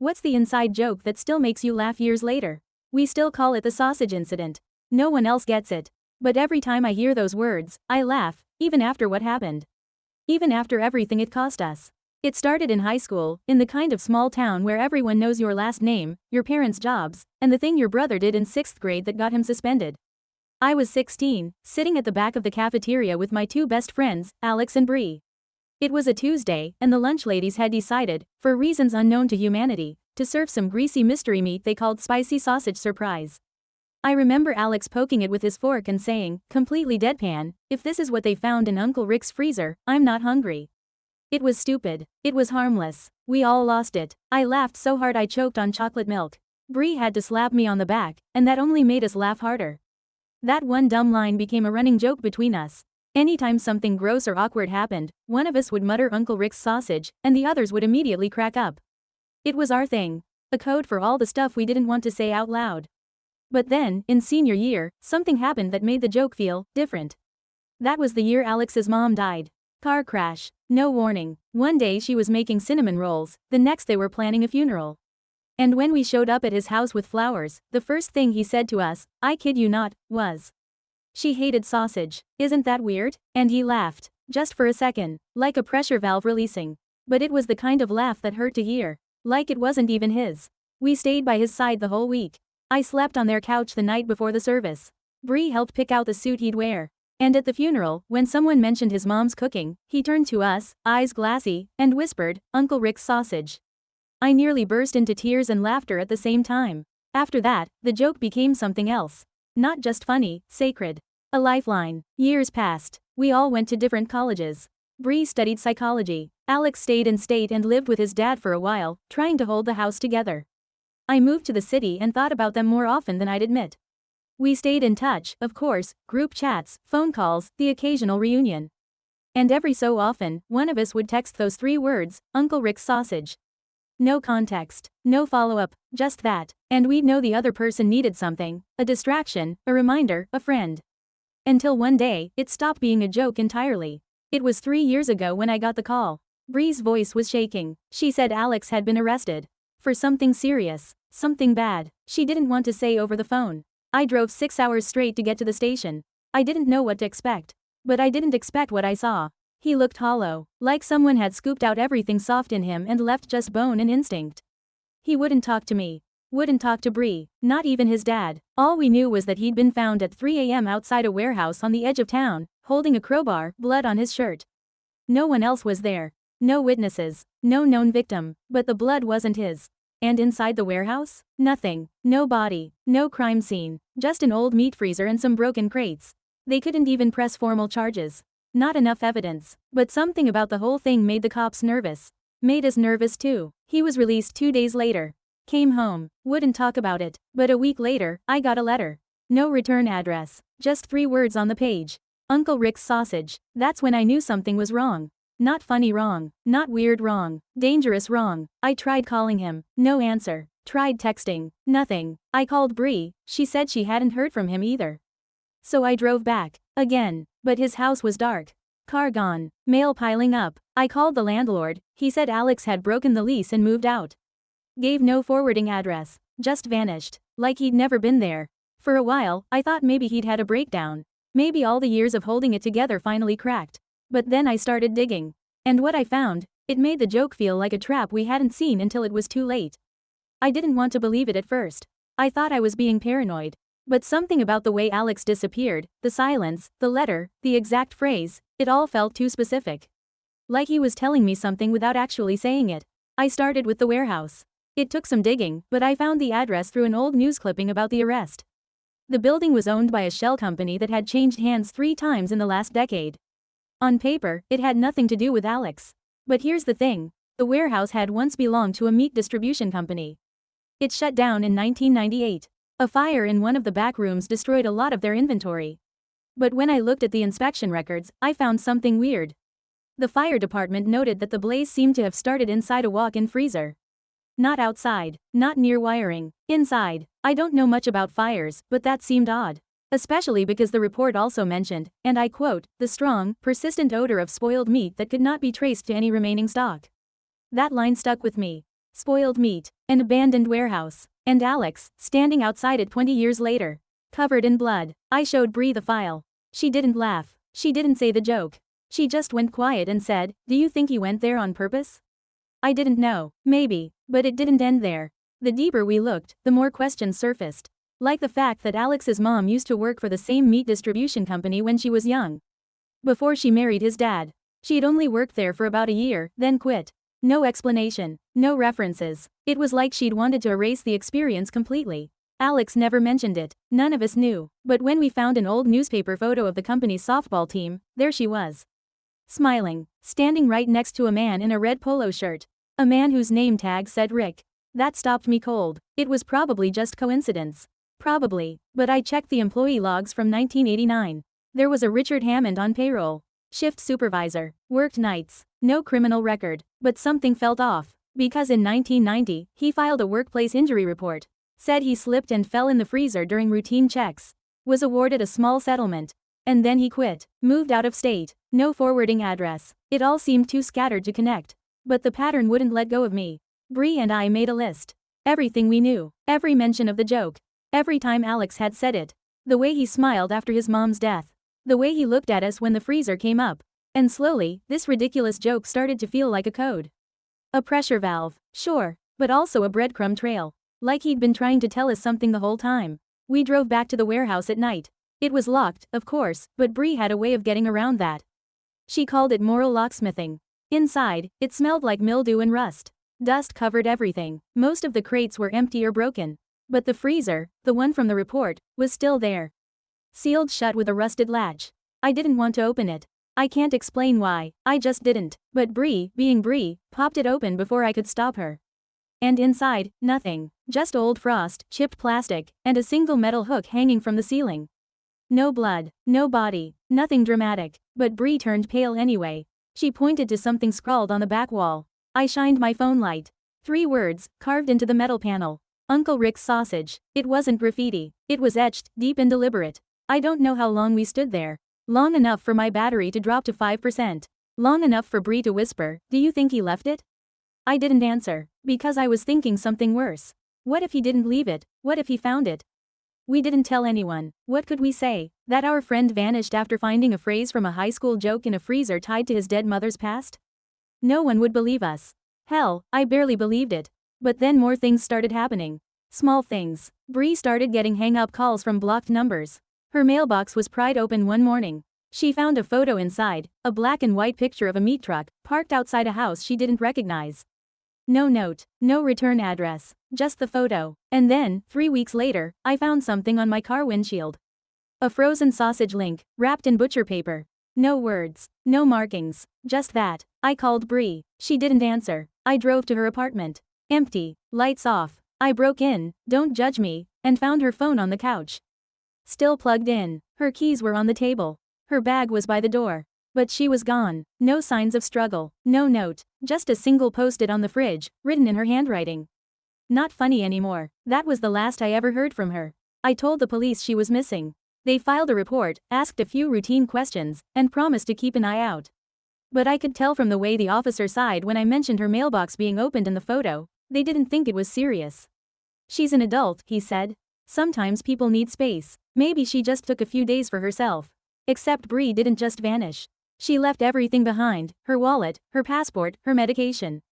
What's the inside joke that still makes you laugh years later? We still call it the sausage incident. No one else gets it. But every time I hear those words, I laugh, even after what happened. Even after everything it cost us. It started in high school, in the kind of small town where everyone knows your last name, your parents' jobs, and the thing your brother did in 6th grade that got him suspended. I was 16, sitting at the back of the cafeteria with my two best friends, Alex and Bree. It was a Tuesday, and the lunch ladies had decided, for reasons unknown to humanity, to serve some greasy mystery meat they called spicy sausage surprise. I remember Alex poking it with his fork and saying, completely deadpan, if this is what they found in Uncle Rick's freezer, I'm not hungry. It was stupid. It was harmless. We all lost it. I laughed so hard I choked on chocolate milk. Bree had to slap me on the back, and that only made us laugh harder. That one dumb line became a running joke between us. Anytime something gross or awkward happened, one of us would mutter Uncle Rick's sausage, and the others would immediately crack up. It was our thing. A code for all the stuff we didn't want to say out loud. But then, in senior year, something happened that made the joke feel different. That was the year Alex's mom died. Car crash. No warning. One day she was making cinnamon rolls, the next they were planning a funeral. And when we showed up at his house with flowers, the first thing he said to us, I kid you not, was, she hated sausage. Isn't that weird? And he laughed. Just for a second. Like a pressure valve releasing. But it was the kind of laugh that hurt to hear. Like it wasn't even his. We stayed by his side the whole week. I slept on their couch the night before the service. Bree helped pick out the suit he'd wear. And at the funeral, when someone mentioned his mom's cooking, he turned to us, eyes glassy, and whispered, Uncle Rick's sausage. I nearly burst into tears and laughter at the same time. After that, the joke became something else. Not just funny, sacred. A lifeline. Years passed. We all went to different colleges. Bree studied psychology. Alex stayed in state and lived with his dad for a while, trying to hold the house together. I moved to the city and thought about them more often than I'd admit. We stayed in touch, of course, group chats, phone calls, the occasional reunion. And every so often, one of us would text those 3 words, Uncle Rick's sausage. No context, no follow-up, just that, and we'd know the other person needed something, a distraction, a reminder, a friend. Until one day, it stopped being a joke entirely. It was 3 years ago when I got the call. Bree's voice was shaking. She said Alex had been arrested. For something serious, something bad. She didn't want to say over the phone. I drove 6 hours straight to get to the station. I didn't know what to expect. But I didn't expect what I saw. He looked hollow, like someone had scooped out everything soft in him and left just bone and instinct. He wouldn't talk to me. Wouldn't talk to Bree, not even his dad. All we knew was that he'd been found at 3 a.m. outside a warehouse on the edge of town, holding a crowbar, blood on his shirt. No one else was there. No witnesses. No known victim. But the blood wasn't his. And inside the warehouse? Nothing. No body. No crime scene. Just an old meat freezer and some broken crates. They couldn't even press formal charges. Not enough evidence. But something about the whole thing made the cops nervous. Made us nervous too. He was released 2 days later. Came home. Wouldn't talk about it. But a week later, I got a letter. No return address. Just 3 words on the page. Uncle Rick's sausage. That's when I knew something was wrong. Not funny wrong. Not weird wrong. Dangerous wrong. I tried calling him. No answer. Tried texting. Nothing. I called Bree. She said she hadn't heard from him either. So I drove back. Again. But his house was dark. Car gone. Mail piling up. I called the landlord. He said Alex had broken the lease and moved out. Gave no forwarding address. Just vanished. Like he'd never been there. For a while, I thought maybe he'd had a breakdown. Maybe all the years of holding it together finally cracked. But then I started digging. And what I found, it made the joke feel like a trap we hadn't seen until it was too late. I didn't want to believe it at first. I thought I was being paranoid. But something about the way Alex disappeared, the silence, the letter, the exact phrase, it all felt too specific. Like he was telling me something without actually saying it. I started with the warehouse. It took some digging, but I found the address through an old news clipping about the arrest. The building was owned by a shell company that had changed hands 3 times in the last decade. On paper, it had nothing to do with Alex. But here's the thing. The warehouse had once belonged to a meat distribution company. It shut down in 1998. A fire in one of the back rooms destroyed a lot of their inventory. But when I looked at the inspection records, I found something weird. The fire department noted that the blaze seemed to have started inside a walk-in freezer. Not outside, not near wiring, inside. I don't know much about fires, but that seemed odd. Especially because the report also mentioned, and I quote, the strong, persistent odor of spoiled meat that could not be traced to any remaining stock. That line stuck with me. spoiled meat, an abandoned warehouse, and Alex, standing outside it 20 years later, covered in blood. I showed Bree the file. She didn't laugh. She didn't say the joke. She just went quiet and said, "Do you think he went there on purpose?" I didn't know. Maybe. But it didn't end there. The deeper we looked, the more questions surfaced. Like the fact that Alex's mom used to work for the same meat distribution company when she was young. Before she married his dad. She'd only worked there for about a year, then quit. No explanation. No references. It was like she'd wanted to erase the experience completely. Alex never mentioned it. None of us knew. But when we found an old newspaper photo of the company's softball team, there she was. Smiling. Standing right next to a man in a red polo shirt. A man whose name tag said Rick. That stopped me cold. It was probably just coincidence. Probably. But I checked the employee logs from 1989. There was a Richard Hammond on payroll. Shift supervisor. Worked nights. No criminal record. But something felt off. Because in 1990, he filed a workplace injury report. Said he slipped and fell in the freezer during routine checks. Was awarded a small settlement. And then he quit. Moved out of state. No forwarding address. It all seemed too scattered to connect. But the pattern wouldn't let go of me. Bree and I made a list. Everything we knew. Every mention of the joke. Every time Alex had said it. The way he smiled after his mom's death. The way he looked at us when the freezer came up. And slowly, this ridiculous joke started to feel like a code. A pressure valve, sure, but also a breadcrumb trail. Like he'd been trying to tell us something the whole time. We drove back to the warehouse at night. It was locked, of course, but Bree had a way of getting around that. She called it moral locksmithing. Inside, it smelled like mildew and rust. Dust covered everything. Most of the crates were empty or broken. But the freezer, the one from the report, was still there. Sealed shut with a rusted latch. I didn't want to open it. I can't explain why, I just didn't. But Bree, being Bree, popped it open before I could stop her. And inside, nothing. Just old frost, chipped plastic, and a single metal hook hanging from the ceiling. No blood, no body, nothing dramatic, but Bree turned pale anyway. She pointed to something scrawled on the back wall. I shined my phone light. 3 words, carved into the metal panel. Uncle Rick's sausage. It wasn't graffiti. It was etched, deep and deliberate. I don't know how long we stood there. Long enough for my battery to drop to 5%. Long enough for Bree to whisper, "Do you think he left it?" I didn't answer, because I was thinking something worse. What if he didn't leave it? What if he found it? We didn't tell anyone. What could we say? That our friend vanished after finding a phrase from a high school joke in a freezer tied to his dead mother's past? No one would believe us. Hell, I barely believed it. But then more things started happening. Small things. Bree started getting hang-up calls from blocked numbers. Her mailbox was pried open one morning. She found a photo inside, a black and white picture of a meat truck, parked outside a house she didn't recognize. No note, no return address, just the photo. And then, 3 weeks later, I found something on my car windshield. A frozen sausage link, wrapped in butcher paper. No words, no markings, just that. I called Bree. She didn't answer. I drove to her apartment. Empty, lights off. I broke in, don't judge me, and found her phone on the couch. Still plugged in. Her keys were on the table. Her bag was by the door. But she was gone. No signs of struggle. No note. Just a single post-it on the fridge, written in her handwriting. Not funny anymore. That was the last I ever heard from her. I told the police she was missing. They filed a report, asked a few routine questions, and promised to keep an eye out. But I could tell from the way the officer sighed when I mentioned her mailbox being opened in the photo, they didn't think it was serious. "She's an adult," he said. "Sometimes people need space. Maybe she just took a few days for herself." Except Bree didn't just vanish. She left everything behind, her wallet, her passport, her medication.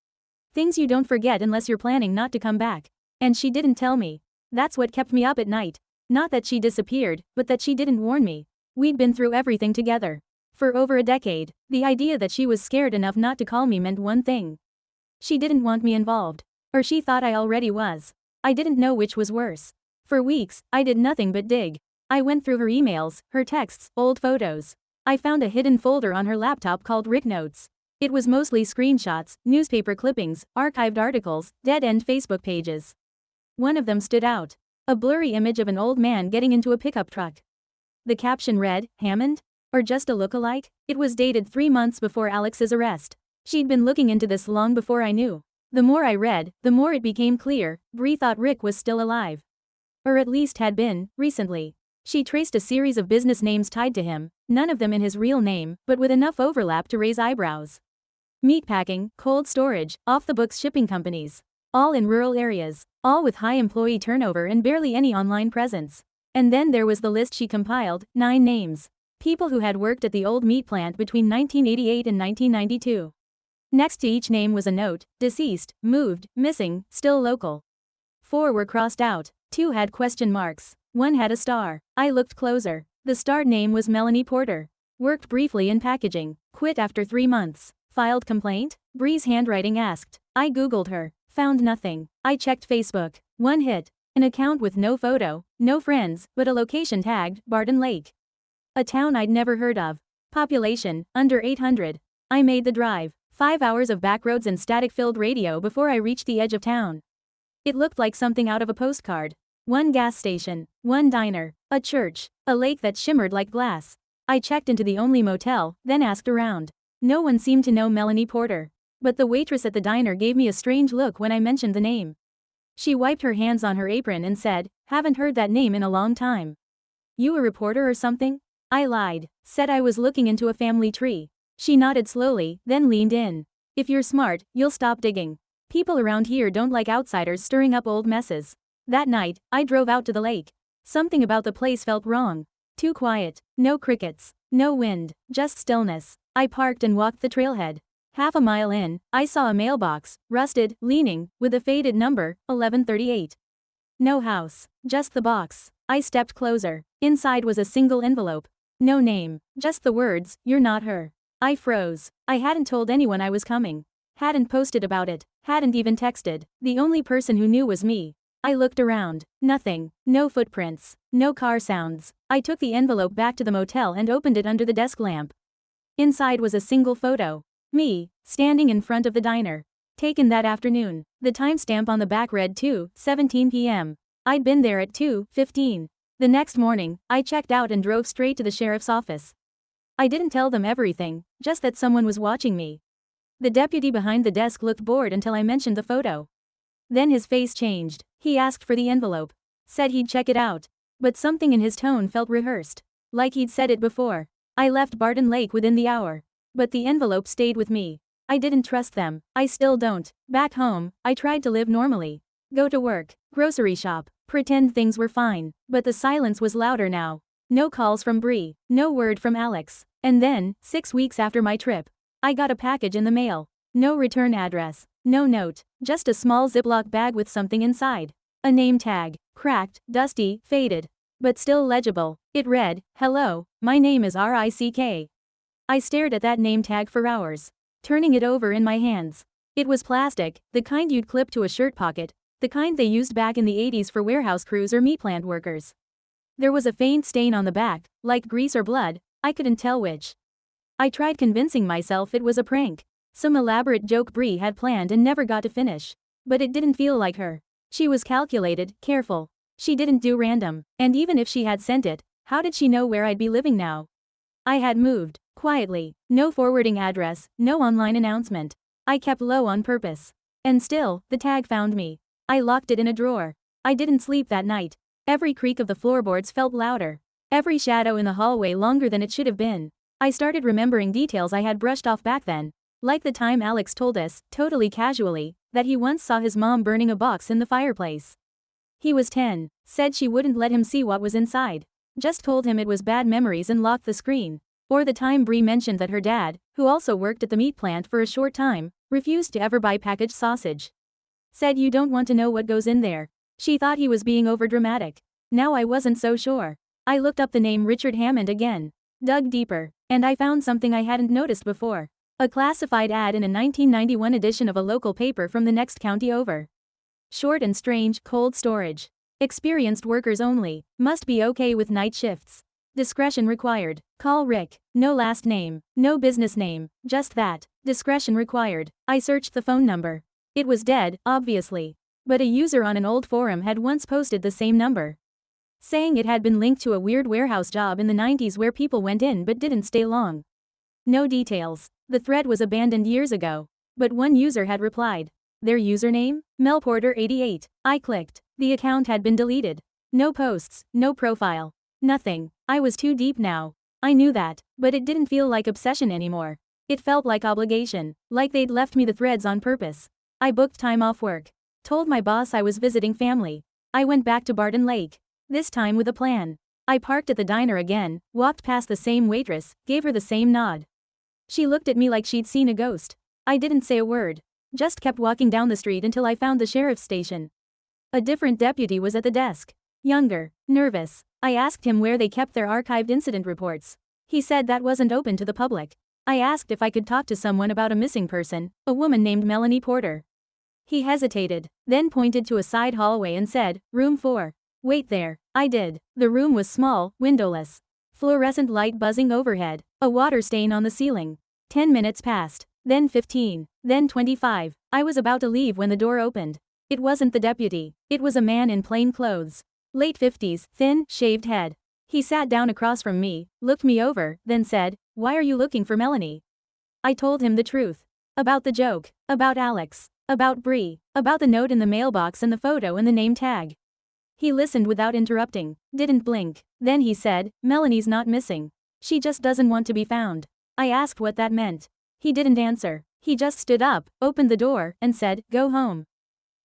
Things you don't forget unless you're planning not to come back. And she didn't tell me. That's what kept me up at night. Not that she disappeared, but that she didn't warn me. We'd been through everything together. For over a decade, the idea that she was scared enough not to call me meant one thing. She didn't want me involved. Or she thought I already was. I didn't know which was worse. For weeks, I did nothing but dig. I went through her emails, her texts, old photos. I found a hidden folder on her laptop called Rick Notes. It was mostly screenshots, newspaper clippings, archived articles, dead-end Facebook pages. One of them stood out. A blurry image of an old man getting into a pickup truck. The caption read, "Hammond? Or just a look-alike?" It was dated 3 months before Alex's arrest. She'd been looking into this long before I knew. The more I read, the more it became clear, Bree thought Rick was still alive. Or at least had been, recently. She traced a series of business names tied to him, none of them in his real name, but with enough overlap to raise eyebrows. Meatpacking, cold storage, off-the-books shipping companies. All in rural areas, all with high employee turnover and barely any online presence. And then there was the list she compiled, 9 names. People who had worked at the old meat plant between 1988 and 1992. Next to each name was a note: deceased, moved, missing, still local. 4 were crossed out, 2 had question marks, 1 had a star. I looked closer. The starred name was Melanie Porter. Worked briefly in packaging, quit after 3 months. Filed complaint? Bree's handwriting asked. I googled her. Found nothing. I checked Facebook. 1 hit. An account with no photo, no friends, but a location tagged, Barton Lake. A town I'd never heard of. Population, under 800. I made the drive. 5 hours of backroads and static-filled radio before I reached the edge of town. It looked like something out of a postcard. 1 gas station, 1 diner, a church, a lake that shimmered like glass. I checked into the only motel, then asked around. No one seemed to know Melanie Porter. But the waitress at the diner gave me a strange look when I mentioned the name. She wiped her hands on her apron and said, "Haven't heard that name in a long time. You a reporter or something?" I lied, said I was looking into a family tree. She nodded slowly, then leaned in. "If you're smart, you'll stop digging. People around here don't like outsiders stirring up old messes." That night, I drove out to the lake. Something about the place felt wrong. Too quiet, no crickets, no wind, just stillness. I parked and walked the trailhead. Half a mile in, I saw a mailbox, rusted, leaning, with a faded number, 1138. No house, just the box. I stepped closer. Inside was a single envelope. No name, just the words, "You're not her." I froze. I hadn't told anyone I was coming. Hadn't posted about it, hadn't even texted. The only person who knew was me. I looked around. Nothing. No footprints. No car sounds. I took the envelope back to the motel and opened it under the desk lamp. Inside was a single photo. Me, standing in front of the diner. Taken that afternoon. The timestamp on the back read 2:17 p.m. I'd been there at 2:15. The next morning, I checked out and drove straight to the sheriff's office. I didn't tell them everything, just that someone was watching me. The deputy behind the desk looked bored until I mentioned the photo. Then his face changed. He asked for the envelope. Said he'd check it out. But something in his tone felt rehearsed. Like he'd said it before. I left Barton Lake within the hour. But the envelope stayed with me. I didn't trust them. I still don't. Back home, I tried to live normally. Go to work, grocery shop, pretend things were fine. But the silence was louder now. No calls from Bree, no word from Alex. And then, 6 weeks after my trip, I got a package in the mail. No return address, no note, just a small Ziploc bag with something inside. A name tag, cracked, dusty, faded. But still legible. It read, "Hello, my name is Rick." I stared at that name tag for hours, turning it over in my hands. It was plastic, the kind you'd clip to a shirt pocket, the kind they used back in the 80s for warehouse crews or meat plant workers. There was a faint stain on the back, like grease or blood, I couldn't tell which. I tried convincing myself it was a prank. Some elaborate joke Bree had planned and never got to finish. But it didn't feel like her. She was calculated, careful. She didn't do random. And even if she had sent it, how did she know where I'd be living now? I had moved. Quietly. No forwarding address, no online announcement. I kept low on purpose. And still, the tag found me. I locked it in a drawer. I didn't sleep that night. Every creak of the floorboards felt louder. Every shadow in the hallway longer than it should have been. I started remembering details I had brushed off back then. Like the time Alex told us, totally casually, that he once saw his mom burning a box in the fireplace. He was 10, said she wouldn't let him see what was inside. Just told him it was bad memories and locked the screen. Or the time Bree mentioned that her dad, who also worked at the meat plant for a short time, refused to ever buy packaged sausage. Said you don't want to know what goes in there. She thought he was being overdramatic. Now I wasn't so sure. I looked up the name Richard Hammond again. Dug deeper. And I found something I hadn't noticed before. A classified ad in a 1991 edition of a local paper from the next county over. Short and strange, cold storage. Experienced workers only. Must be okay with night shifts. Discretion required. Call Rick. No last name. No business name. Just that. Discretion required. I searched the phone number. It was dead, obviously. But a user on an old forum had once posted the same number. Saying it had been linked to a weird warehouse job in the 90s where people went in but didn't stay long. No details. The thread was abandoned years ago. But one user had replied. Their username? Melporter88. I clicked. The account had been deleted. No posts, no profile. Nothing. I was too deep now. I knew that, but it didn't feel like obsession anymore. It felt like obligation, like they'd left me the threads on purpose. I booked time off work. Told my boss I was visiting family. I went back to Barton Lake. This time with a plan. I parked at the diner again, walked past the same waitress, gave her the same nod. She looked at me like she'd seen a ghost. I didn't say a word. Just kept walking down the street until I found the sheriff's station. A different deputy was at the desk. Younger, nervous. I asked him where they kept their archived incident reports. He said that wasn't open to the public. I asked if I could talk to someone about a missing person, a woman named Melanie Porter. He hesitated, then pointed to a side hallway and said, "Room 4. Wait there." I did. The room was small, windowless. Fluorescent light buzzing overhead, a water stain on the ceiling. 10 minutes passed, then 15, then 25. I was about to leave when the door opened. It wasn't the deputy. It was a man in plain clothes. Late 50s, thin, shaved head. He sat down across from me, looked me over, then said, "Why are you looking for Melanie?" I told him the truth. About the joke, about Alex, about Bree, about the note in the mailbox and the photo and the name tag. He listened without interrupting, didn't blink. Then he said, "Melanie's not missing. She just doesn't want to be found." I asked what that meant. He didn't answer. He just stood up, opened the door, and said, "Go home."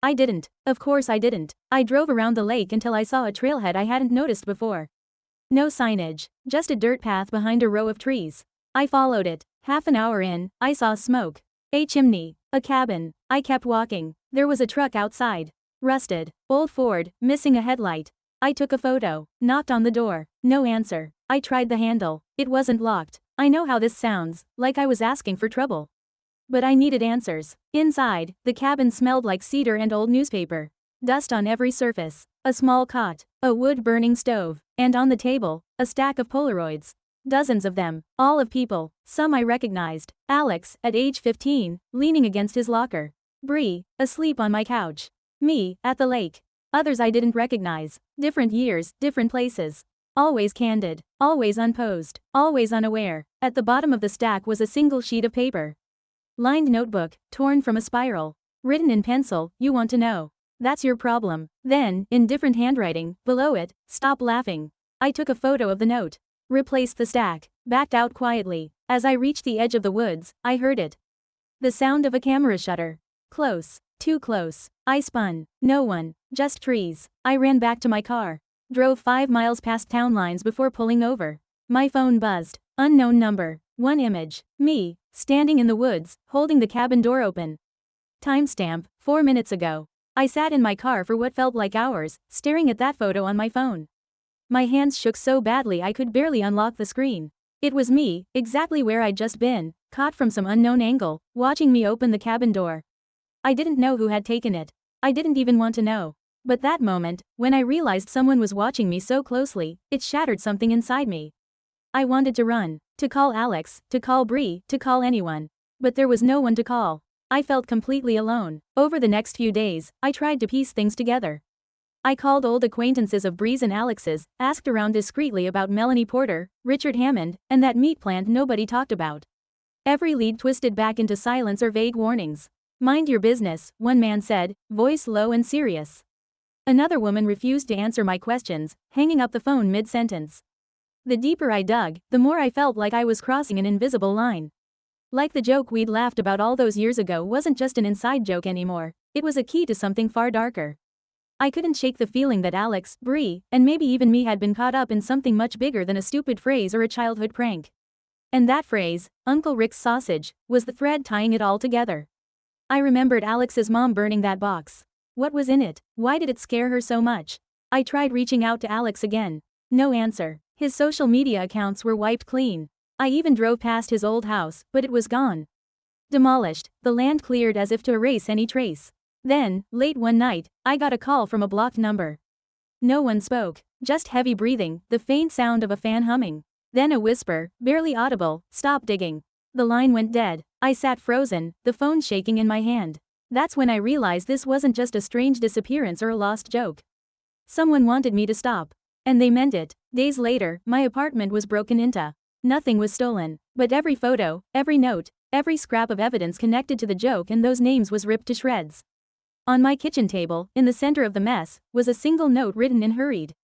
I didn't. Of course I didn't. I drove around the lake until I saw a trailhead I hadn't noticed before. No signage, just a dirt path behind a row of trees. I followed it. Half an hour in, I saw smoke. A chimney. A cabin. I kept walking. There was a truck outside. Rusted. Old Ford, missing a headlight. I took a photo. Knocked on the door. No answer. I tried the handle. It wasn't locked. I know how this sounds, like I was asking for trouble. But I needed answers. Inside, the cabin smelled like cedar and old newspaper. Dust on every surface. A small cot. A wood-burning stove. And on the table, a stack of Polaroids. Dozens of them, all of people. Some I recognized. Alex, at age 15, leaning against his locker. Bree, asleep on my couch. Me, at the lake. Others I didn't recognize. Different years, different places. Always candid. Always unposed. Always unaware. At the bottom of the stack was a single sheet of paper. Lined notebook, torn from a spiral. Written in pencil, "You want to know. That's your problem." Then, in different handwriting, below it, "Stop laughing." I took a photo of the note. Replaced the stack. Backed out quietly. As I reached the edge of the woods, I heard it. The sound of a camera shutter. Close. Too close. I spun. No one. Just trees. I ran back to my car. Drove 5 miles past town lines before pulling over. My phone buzzed. Unknown number. One image. Me, standing in the woods, holding the cabin door open. Timestamp, 4 minutes ago. I sat in my car for what felt like hours, staring at that photo on my phone. My hands shook so badly I could barely unlock the screen. It was me, exactly where I'd just been, caught from some unknown angle, watching me open the cabin door. I didn't know who had taken it. I didn't even want to know. But that moment, when I realized someone was watching me so closely, it shattered something inside me. I wanted to run, to call Alex, to call Bree, to call anyone. But there was no one to call. I felt completely alone. Over the next few days, I tried to piece things together. I called old acquaintances of Bree's and Alex's, asked around discreetly about Melanie Porter, Richard Hammond, and that meat plant nobody talked about. Every lead twisted back into silence or vague warnings. "Mind your business," one man said, voice low and serious. Another woman refused to answer my questions, hanging up the phone mid-sentence. The deeper I dug, the more I felt like I was crossing an invisible line. Like the joke we'd laughed about all those years ago wasn't just an inside joke anymore, it was a key to something far darker. I couldn't shake the feeling that Alex, Bree, and maybe even me had been caught up in something much bigger than a stupid phrase or a childhood prank. And that phrase, Uncle Rick's sausage, was the thread tying it all together. I remembered Alex's mom burning that box. What was in it? Why did it scare her so much? I tried reaching out to Alex again. No answer. His social media accounts were wiped clean. I even drove past his old house, but it was gone. Demolished, the land cleared as if to erase any trace. Then, late one night, I got a call from a blocked number. No one spoke, just heavy breathing, the faint sound of a fan humming. Then a whisper, barely audible, "Stop digging." The line went dead. I sat frozen, the phone shaking in my hand. That's when I realized this wasn't just a strange disappearance or a lost joke. Someone wanted me to stop. And they meant it. Days later, my apartment was broken into. Nothing was stolen, but every photo, every note, every scrap of evidence connected to the joke and those names was ripped to shreds. On my kitchen table, in the center of the mess, was a single note written in hurried,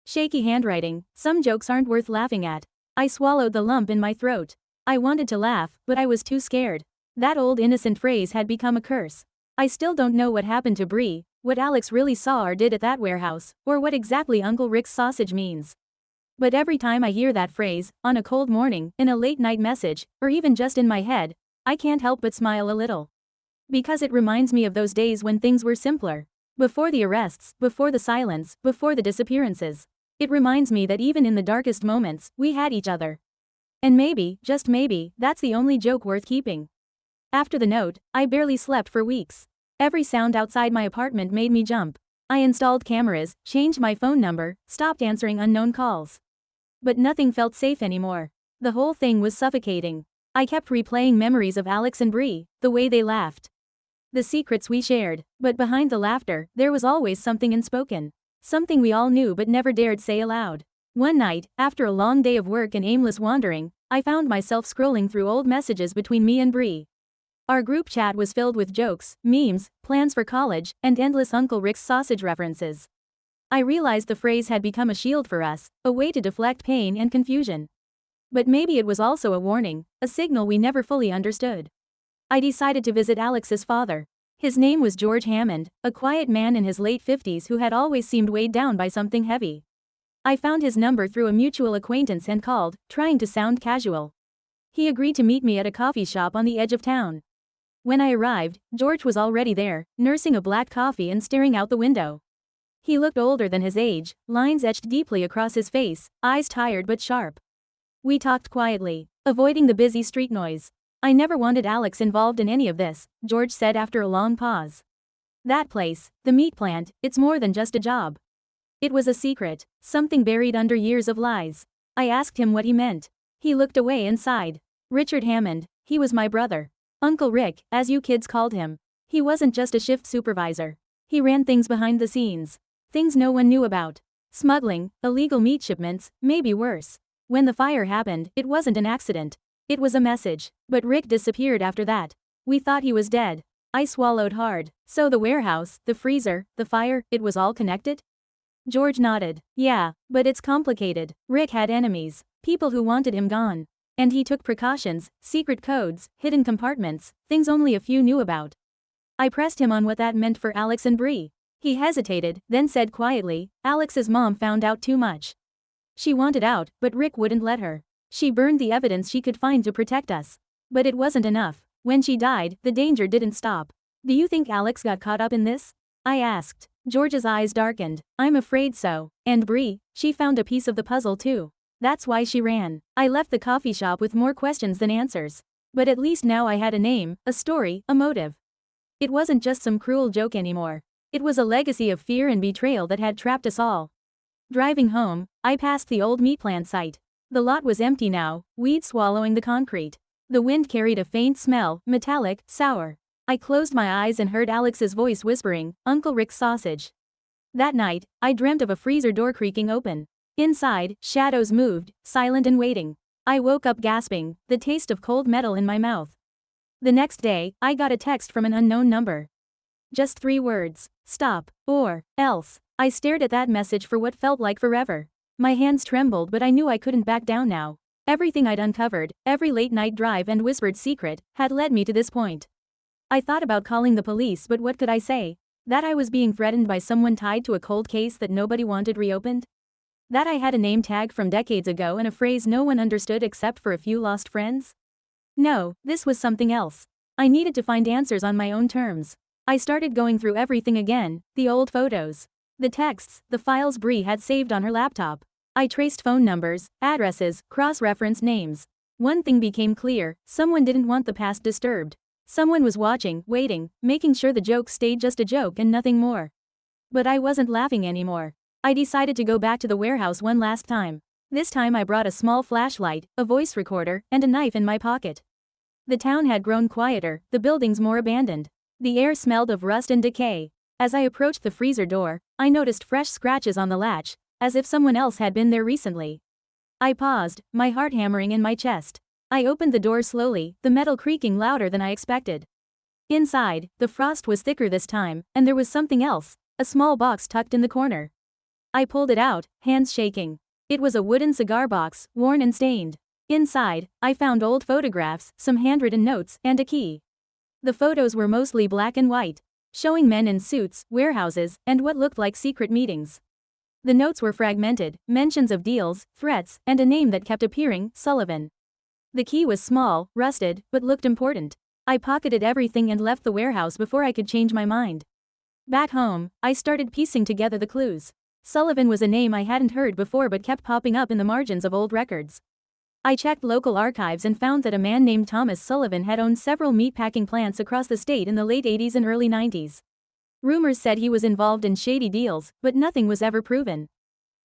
shaky handwriting. "Some jokes aren't worth laughing at." I swallowed the lump in my throat. I wanted to laugh, but I was too scared. That old innocent phrase had become a curse. I still don't know what happened to Bree, what Alex really saw or did at that warehouse, or what exactly Uncle Rick's sausage means. But every time I hear that phrase, on a cold morning, in a late-night message, or even just in my head, I can't help but smile a little. Because it reminds me of those days when things were simpler. Before the arrests, before the silence, before the disappearances. It reminds me that even in the darkest moments, we had each other. And maybe, just maybe, that's the only joke worth keeping. After the note, I barely slept for weeks. Every sound outside my apartment made me jump. I installed cameras, changed my phone number, stopped answering unknown calls. But nothing felt safe anymore. The whole thing was suffocating. I kept replaying memories of Alex and Bree, the way they laughed. The secrets we shared, but behind the laughter, there was always something unspoken. Something we all knew but never dared say aloud. One night, after a long day of work and aimless wandering, I found myself scrolling through old messages between me and Bree. Our group chat was filled with jokes, memes, plans for college, and endless Uncle Rick's sausage references. I realized the phrase had become a shield for us, a way to deflect pain and confusion. But maybe it was also a warning, a signal we never fully understood. I decided to visit Alex's father. His name was George Hammond, a quiet man in his late 50s who had always seemed weighed down by something heavy. I found his number through a mutual acquaintance and called, trying to sound casual. He agreed to meet me at a coffee shop on the edge of town. When I arrived, George was already there, nursing a black coffee and staring out the window. He looked older than his age, lines etched deeply across his face, eyes tired but sharp. We talked quietly, avoiding the busy street noise. I never wanted Alex involved in any of this, George said after a long pause. That place, the meat plant, it's more than just a job. It was a secret, something buried under years of lies. I asked him what he meant. He looked away and sighed. Richard Hammond, he was my brother. Uncle Rick, as you kids called him. He wasn't just a shift supervisor. He ran things behind the scenes. Things no one knew about. Smuggling, illegal meat shipments, maybe worse. When the fire happened, it wasn't an accident. It was a message. But Rick disappeared after that. We thought he was dead. I swallowed hard. So the warehouse, the freezer, the fire, it was all connected? George nodded. Yeah, but it's complicated. Rick had enemies. People who wanted him gone. And he took precautions, secret codes, hidden compartments, things only a few knew about. I pressed him on what that meant for Alex and Bree. He hesitated, then said quietly, Alex's mom found out too much. She wanted out, but Rick wouldn't let her. She burned the evidence she could find to protect us. But it wasn't enough. When she died, the danger didn't stop. Do you think Alex got caught up in this? I asked. George's eyes darkened. I'm afraid so. And Bree, she found a piece of the puzzle too. That's why she ran. I left the coffee shop with more questions than answers. But at least now I had a name, a story, a motive. It wasn't just some cruel joke anymore. It was a legacy of fear and betrayal that had trapped us all. Driving home, I passed the old meat plant site. The lot was empty now, weeds swallowing the concrete. The wind carried a faint smell, metallic, sour. I closed my eyes and heard Alex's voice whispering, Uncle Rick's sausage. That night, I dreamt of a freezer door creaking open. Inside, shadows moved, silent and waiting. I woke up gasping, the taste of cold metal in my mouth. The next day, I got a text from an unknown number. Just 3 words. Stop, or else. I stared at that message for what felt like forever. My hands trembled, but I knew I couldn't back down now. Everything I'd uncovered, every late-night drive and whispered secret, had led me to this point. I thought about calling the police, but what could I say? That I was being threatened by someone tied to a cold case that nobody wanted reopened? That I had a name tag from decades ago and a phrase no one understood except for a few lost friends? No, this was something else. I needed to find answers on my own terms. I started going through everything again, the old photos, the texts, the files Bree had saved on her laptop. I traced phone numbers, addresses, cross-referenced names. One thing became clear, someone didn't want the past disturbed. Someone was watching, waiting, making sure the joke stayed just a joke and nothing more. But I wasn't laughing anymore. I decided to go back to the warehouse one last time. This time I brought a small flashlight, a voice recorder, and a knife in my pocket. The town had grown quieter, the buildings more abandoned. The air smelled of rust and decay. As I approached the freezer door, I noticed fresh scratches on the latch, as if someone else had been there recently. I paused, my heart hammering in my chest. I opened the door slowly, the metal creaking louder than I expected. Inside, the frost was thicker this time, and there was something else, a small box tucked in the corner. I pulled it out, hands shaking. It was a wooden cigar box, worn and stained. Inside, I found old photographs, some handwritten notes, and a key. The photos were mostly black and white, showing men in suits, warehouses, and what looked like secret meetings. The notes were fragmented, mentions of deals, threats, and a name that kept appearing, Sullivan. The key was small, rusted, but looked important. I pocketed everything and left the warehouse before I could change my mind. Back home, I started piecing together the clues. Sullivan was a name I hadn't heard before but kept popping up in the margins of old records. I checked local archives and found that a man named Thomas Sullivan had owned several meatpacking plants across the state in the late 80s and early 90s. Rumors said he was involved in shady deals, but nothing was ever proven.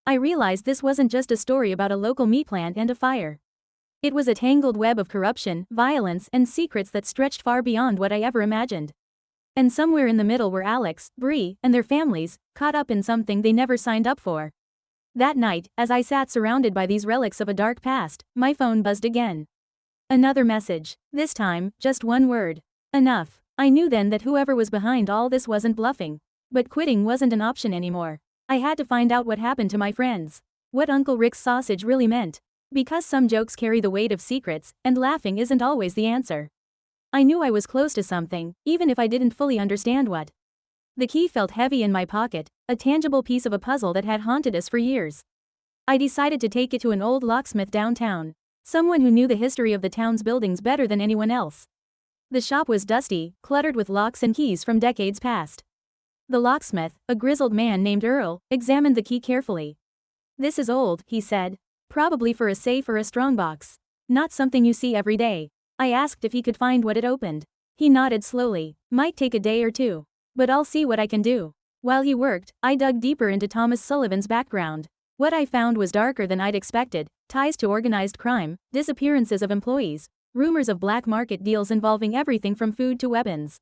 I realized this wasn't just a story about a local meat plant and a fire. It was a tangled web of corruption, violence, and secrets that stretched far beyond what I ever imagined. And somewhere in the middle were Alex, Bree, and their families, caught up in something they never signed up for. That night, as I sat surrounded by these relics of a dark past, my phone buzzed again. Another message. This time, just one word. Enough. I knew then that whoever was behind all this wasn't bluffing. But quitting wasn't an option anymore. I had to find out what happened to my friends. What Uncle Rick's sausage really meant. Because some jokes carry the weight of secrets, and laughing isn't always the answer. I knew I was close to something, even if I didn't fully understand what. The key felt heavy in my pocket, a tangible piece of a puzzle that had haunted us for years. I decided to take it to an old locksmith downtown. Someone who knew the history of the town's buildings better than anyone else. The shop was dusty, cluttered with locks and keys from decades past. The locksmith, a grizzled man named Earl, examined the key carefully. "This is old," he said. "Probably for a safe or a strongbox. Not something you see every day." I asked if he could find what it opened. He nodded slowly. "Might take a day or two. But I'll see what I can do." While he worked, I dug deeper into Thomas Sullivan's background. What I found was darker than I'd expected: ties to organized crime, disappearances of employees, rumors of black market deals involving everything from food to weapons.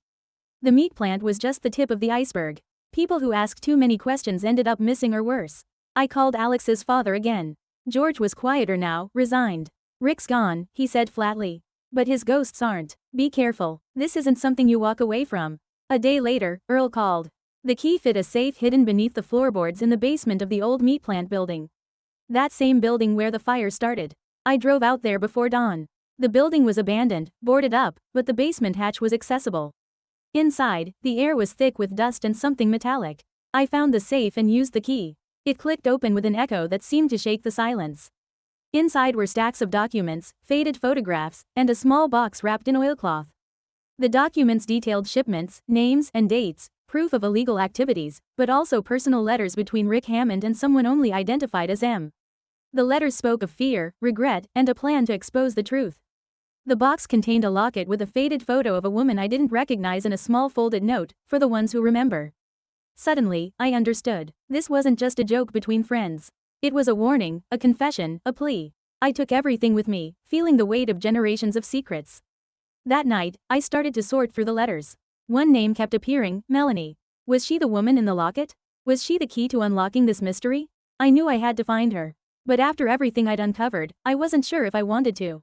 The meat plant was just the tip of the iceberg. People who asked too many questions ended up missing or worse. I called Alex's father again. George was quieter now, resigned. "Rick's gone," he said flatly. "But his ghosts aren't. Be careful. This isn't something you walk away from." A day later, Earl called. The key fit a safe hidden beneath the floorboards in the basement of the old meat plant building. That same building where the fire started. I drove out there before dawn. The building was abandoned, boarded up, but the basement hatch was accessible. Inside, the air was thick with dust and something metallic. I found the safe and used the key. It clicked open with an echo that seemed to shake the silence. Inside were stacks of documents, faded photographs, and a small box wrapped in oilcloth. The documents detailed shipments, names, and dates, proof of illegal activities, but also personal letters between Rick Hammond and someone only identified as M. The letters spoke of fear, regret, and a plan to expose the truth. The box contained a locket with a faded photo of a woman I didn't recognize and a small folded note, "For the ones who remember." Suddenly, I understood. This wasn't just a joke between friends. It was a warning, a confession, a plea. I took everything with me, feeling the weight of generations of secrets. That night, I started to sort through the letters. One name kept appearing: Melanie. Was she the woman in the locket? Was she the key to unlocking this mystery? I knew I had to find her. But after everything I'd uncovered, I wasn't sure if I wanted to.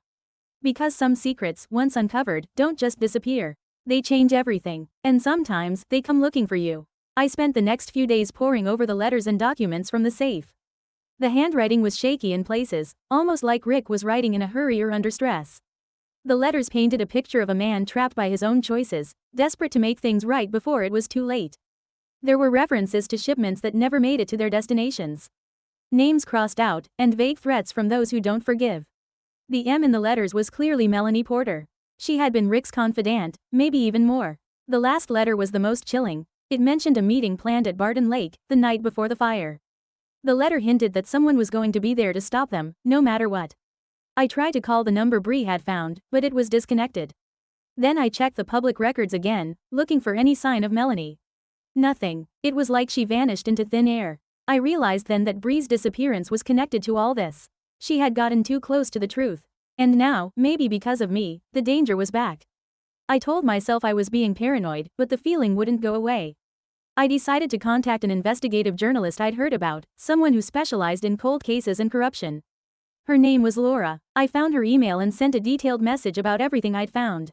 Because some secrets, once uncovered, don't just disappear. They change everything. And sometimes, they come looking for you. I spent the next few days poring over the letters and documents from the safe. The handwriting was shaky in places, almost like Rick was writing in a hurry or under stress. The letters painted a picture of a man trapped by his own choices, desperate to make things right before it was too late. There were references to shipments that never made it to their destinations. Names crossed out, and vague threats from those who don't forgive. The M in the letters was clearly Melanie Porter. She had been Rick's confidant, maybe even more. The last letter was the most chilling. It mentioned a meeting planned at Barton Lake, the night before the fire. The letter hinted that someone was going to be there to stop them, no matter what. I tried to call the number Bree had found, but it was disconnected. Then I checked the public records again, looking for any sign of Melanie. Nothing. It was like she vanished into thin air. I realized then that Bree's disappearance was connected to all this. She had gotten too close to the truth. And now, maybe because of me, the danger was back. I told myself I was being paranoid, but the feeling wouldn't go away. I decided to contact an investigative journalist I'd heard about, someone who specialized in cold cases and corruption. Her name was Laura. I found her email and sent a detailed message about everything I'd found,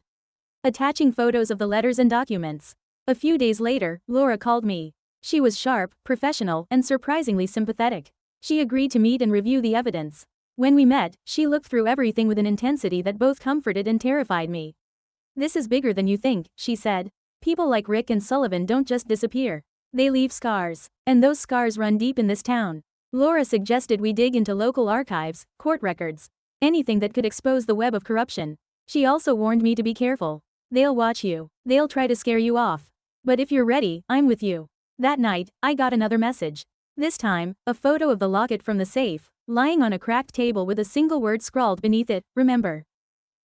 attaching photos of the letters and documents. A few days later, Laura called me. She was sharp, professional, and surprisingly sympathetic. She agreed to meet and review the evidence. When we met, she looked through everything with an intensity that both comforted and terrified me. This is bigger than you think, she said. People like Rick and Sullivan don't just disappear. They leave scars. And those scars run deep in this town. Laura suggested we dig into local archives, court records, anything that could expose the web of corruption. She also warned me to be careful. They'll watch you. They'll try to scare you off. But if you're ready, I'm with you. That night, I got another message. This time, a photo of the locket from the safe, lying on a cracked table with a single word scrawled beneath it, remember.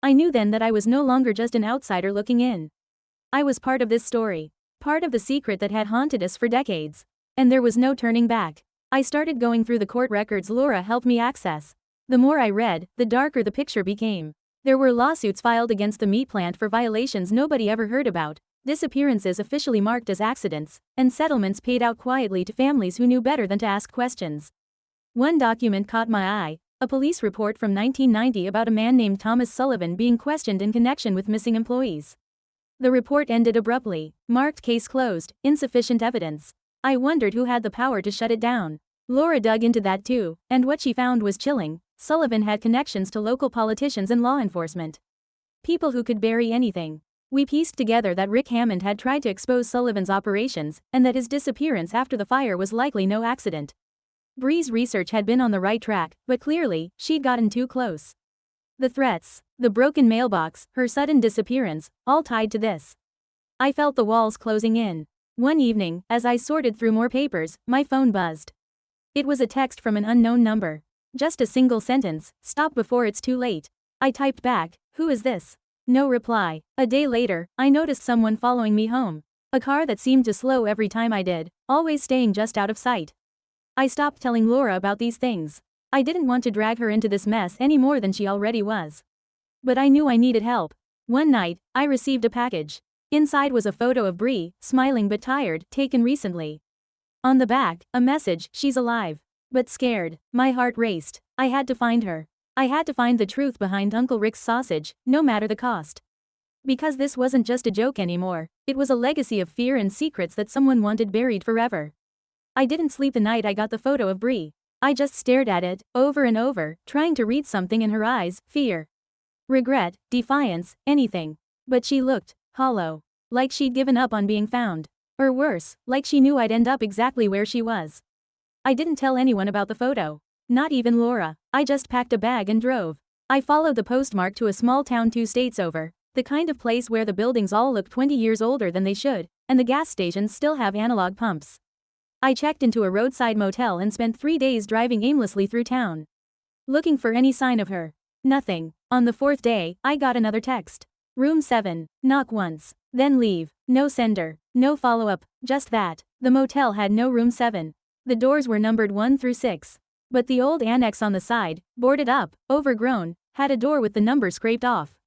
I knew then that I was no longer just an outsider looking in. I was part of this story. Part of the secret that had haunted us for decades. And there was no turning back. I started going through the court records Laura helped me access. The more I read, the darker the picture became. There were lawsuits filed against the meat plant for violations nobody ever heard about, disappearances officially marked as accidents, and settlements paid out quietly to families who knew better than to ask questions. One document caught my eye, a police report from 1990 about a man named Thomas Sullivan being questioned in connection with missing employees. The report ended abruptly, marked case closed, insufficient evidence. I wondered who had the power to shut it down. Laura dug into that too, and what she found was chilling. Sullivan had connections to local politicians and law enforcement. People who could bury anything. We pieced together that Rick Hammond had tried to expose Sullivan's operations, and that his disappearance after the fire was likely no accident. Bree's research had been on the right track, but clearly, she'd gotten too close. The threats, the broken mailbox, her sudden disappearance, all tied to this. I felt the walls closing in. One evening, as I sorted through more papers, my phone buzzed. It was a text from an unknown number. Just a single sentence, "Stop before it's too late." I typed back, "Who is this?" No reply. A day later, I noticed someone following me home. A car that seemed to slow every time I did, always staying just out of sight. I stopped telling Laura about these things. I didn't want to drag her into this mess any more than she already was. But I knew I needed help. One night, I received a package. Inside was a photo of Bree, smiling but tired, taken recently. On the back, a message, "She's alive. But scared." My heart raced. I had to find her. I had to find the truth behind Uncle Rick's sausage, no matter the cost. Because this wasn't just a joke anymore, it was a legacy of fear and secrets that someone wanted buried forever. I didn't sleep the night I got the photo of Bree. I just stared at it, over and over, trying to read something in her eyes, fear, regret, defiance, anything. But she looked hollow. Like she'd given up on being found. Or worse, like she knew I'd end up exactly where she was. I didn't tell anyone about the photo. Not even Laura. I just packed a bag and drove. I followed the postmark to a small town 2 states over, the kind of place where the buildings all look 20 years older than they should, and the gas stations still have analog pumps. I checked into a roadside motel and spent 3 days driving aimlessly through town, looking for any sign of her. Nothing. On the 4th day, I got another text. Room 7. Knock once. Then leave. No sender. No follow-up. Just that. The motel had no room 7. The doors were numbered 1 through 6. But the old annex on the side, boarded up, overgrown, had a door with the number scraped off.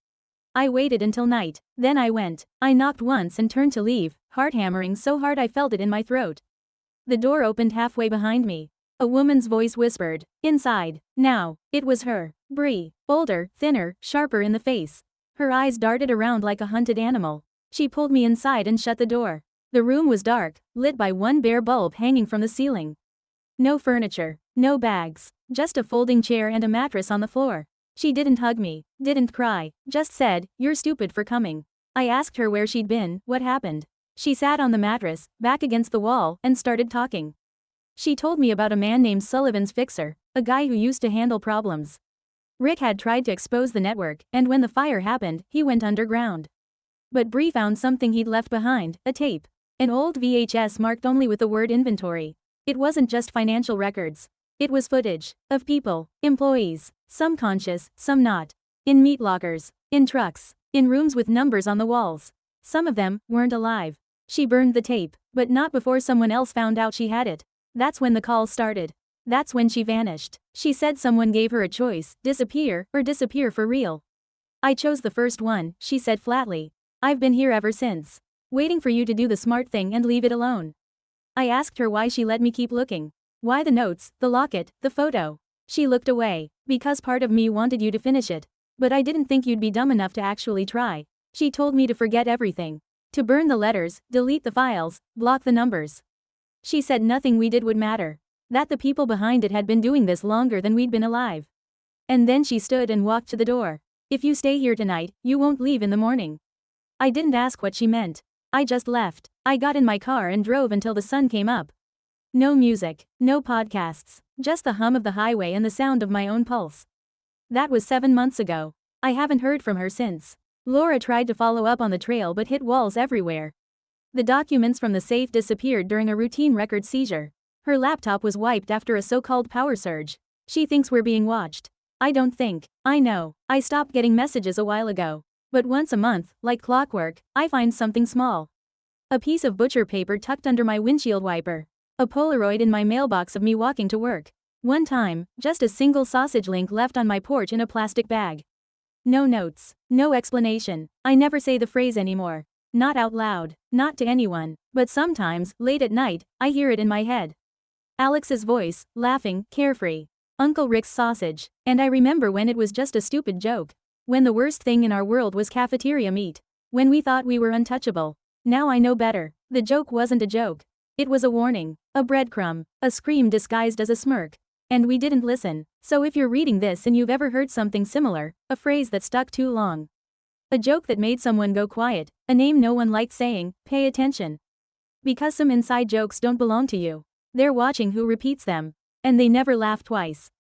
I waited until night. Then I went. I knocked once and turned to leave, heart hammering so hard I felt it in my throat. The door opened halfway behind me. A woman's voice whispered, "Inside." Now, it was her. Bree. Older, thinner, sharper in the face. Her eyes darted around like a hunted animal. She pulled me inside and shut the door. The room was dark, lit by one bare bulb hanging from the ceiling. No furniture. No bags. Just a folding chair and a mattress on the floor. She didn't hug me, didn't cry, just said, "You're stupid for coming." I asked her where she'd been, what happened. She sat on the mattress, back against the wall, and started talking. She told me about a man named Sullivan's fixer, a guy who used to handle problems. Rick had tried to expose the network, and when the fire happened, he went underground. But Bree found something he'd left behind, a tape. An old VHS marked only with the word inventory. It wasn't just financial records. It was footage of people, employees, some conscious, some not. In meat lockers, in trucks, in rooms with numbers on the walls. Some of them weren't alive. She burned the tape, but not before someone else found out she had it. That's when the call started. That's when she vanished. She said someone gave her a choice, disappear or disappear for real. I chose the first one, she said flatly. I've been here ever since. Waiting for you to do the smart thing and leave it alone. I asked her why she let me keep looking. Why the notes, the locket, the photo? She looked away. Because part of me wanted you to finish it. But I didn't think you'd be dumb enough to actually try. She told me to forget everything. To burn the letters, delete the files, block the numbers. She said nothing we did would matter. That the people behind it had been doing this longer than we'd been alive. And then she stood and walked to the door. If you stay here tonight, you won't leave in the morning. I didn't ask what she meant. I just left. I got in my car and drove until the sun came up. No music, no podcasts, just the hum of the highway and the sound of my own pulse. That was 7 months ago. I haven't heard from her since. Laura tried to follow up on the trail but hit walls everywhere. The documents from the safe disappeared during a routine record seizure. Her laptop was wiped after a so-called power surge. She thinks we're being watched. I don't think. I know. I stopped getting messages a while ago. But once a month, like clockwork, I find something small. A piece of butcher paper tucked under my windshield wiper. A Polaroid in my mailbox of me walking to work. One time, just a single sausage link left on my porch in a plastic bag. No notes. No explanation. I never say the phrase anymore. Not out loud. Not to anyone. But sometimes, late at night, I hear it in my head. Alex's voice, laughing, carefree. Uncle Rick's sausage. And I remember when it was just a stupid joke. When the worst thing in our world was cafeteria meat. When we thought we were untouchable. Now I know better. The joke wasn't a joke. It was a warning. A breadcrumb. A scream disguised as a smirk. And we didn't listen. So if you're reading this and you've ever heard something similar, a phrase that stuck too long, a joke that made someone go quiet, a name no one liked saying, pay attention. Because some inside jokes don't belong to you. They're watching who repeats them. And they never laugh twice.